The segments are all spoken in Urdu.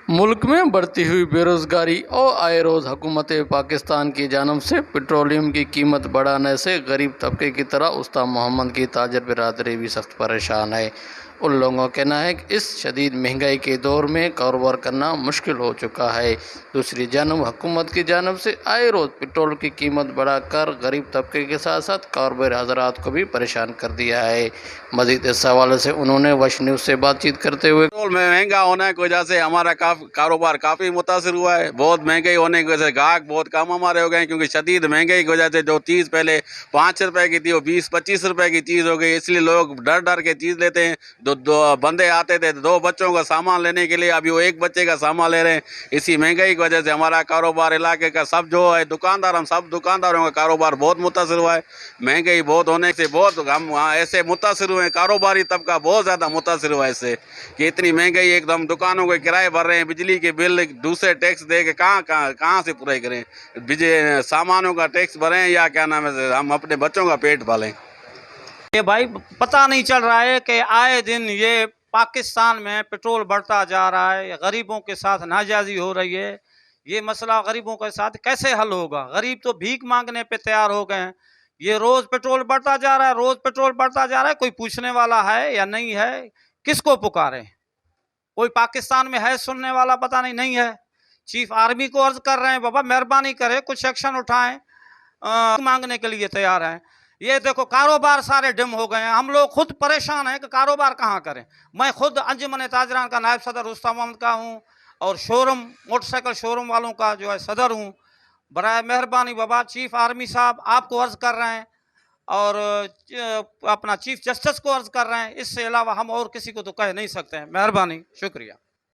ملک میں بڑھتی ہوئی بے روزگاری اور آئے روز حکومت پاکستان کی جانب سے پیٹرولیم کی قیمت بڑھانے سے غریب طبقے کی طرح استا محمد کی تاجر برادری بھی سخت پریشان ہے۔ ان لوگوں کا کہنا ہے کہ اس شدید مہنگائی کے دور میں کاروبار کرنا مشکل ہو چکا ہے۔ دوسری جانب حکومت کی جانب سے آئے روز پیٹرول کی قیمت بڑھا کر غریب طبقے کے ساتھ ساتھ کاروباری حضرات کو بھی پریشان کر دیا ہے۔ مزید اس حوالے سے انہوں نے وش نیوز سے بات چیت کرتے ہوئے پیٹرول میں مہنگا ہونے کی وجہ سے ہمارا کاروبار کافی متاثر ہوا ہے۔ بہت مہنگائی ہونے کی وجہ سے گاہک بہت کم ہمارے ہو گئے ہیں، کیونکہ شدید مہنگائی کی وجہ سے جو چیز پہلے 5 روپے کی تھی وہ 20-25 روپے کی چیز ہو گئی، اس لیے لوگ ڈر کے چیز لیتے ہیں۔ دو بندے آتے تھے 2 بچوں کا سامان لینے کے لیے، ابھی وہ 1 بچے کا سامان لے رہے ہیں۔ اسی مہنگائی کی وجہ سے ہمارا کاروبار علاقے کا سب جو ہے ہم سب دکانداروں کا کاروبار بہت متاثر ہوا ہے۔ مہنگائی بہت ہونے سے ہم ایسے متاثر ہوئے ہیں، کاروباری طبقہ بہت زیادہ متاثر ہوا ہے اس سے کہ اتنی مہنگائی، ایک دم دکانوں کے کرائے بھر رہے ہیں، بجلی کے بل دوسرے ٹیکس دے کے کہاں سے پورے کریں، سامانوں کا ٹیکس بھریں یا کیا نام ہے ہم اپنے بچوں کا پیٹ پالیں۔ یہ بھائی پتہ نہیں چل رہا ہے کہ آئے دن یہ پاکستان میں پیٹرول بڑھتا جا رہا ہے، غریبوں کے ساتھ ناجائزی ہو رہی ہے۔ یہ مسئلہ غریبوں کے ساتھ کیسے حل ہوگا؟ غریب تو بھیک مانگنے پہ تیار ہو گئے ہیں۔ یہ روز پیٹرول بڑھتا جا رہا ہے، روز پیٹرول بڑھتا جا رہا ہے، کوئی پوچھنے والا ہے یا نہیں ہے؟ کس کو پکارے؟ کوئی پاکستان میں ہے سننے والا؟ پتہ نہیں ہے۔ چیف آرمی کو عرض کر رہے ہیں بابا مہربانی کرے کچھ ایکشن اٹھائیں، مانگنے کے لیے تیار ہیں۔ یہ دیکھو کاروبار سارے ڈم ہو گئے ہیں، ہم لوگ خود پریشان ہیں کہ کاروبار کہاں کریں۔ میں خود انجمن تاجران کا نائب صدر استا محمد کا ہوں اور موٹر سائیکل شوروم والوں کا جو ہے صدر ہوں۔ برائے مہربانی بابا چیف آرمی صاحب آپ کو عرض کر رہے ہیں اور اپنا چیف جسٹس کو عرض کر رہے ہیں، اس سے علاوہ ہم اور کسی کو تو کہہ نہیں سکتے ہیں۔ مہربانی، شکریہ۔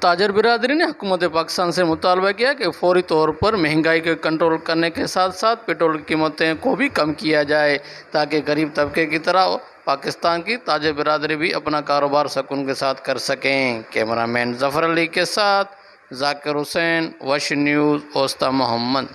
تاجر برادری نے حکومت پاکستان سے مطالبہ کیا کہ فوری طور پر مہنگائی کو کنٹرول کرنے کے ساتھ ساتھ پیٹرول کی قیمتیں کو بھی کم کیا جائے تاکہ غریب طبقے کی طرح پاکستان کی تاجر برادری بھی اپنا کاروبار سکون کے ساتھ کر سکیں۔ کیمرہ مین ظفر علی کے ساتھ ذاکر حسین، وش نیوز، اوستا محمد۔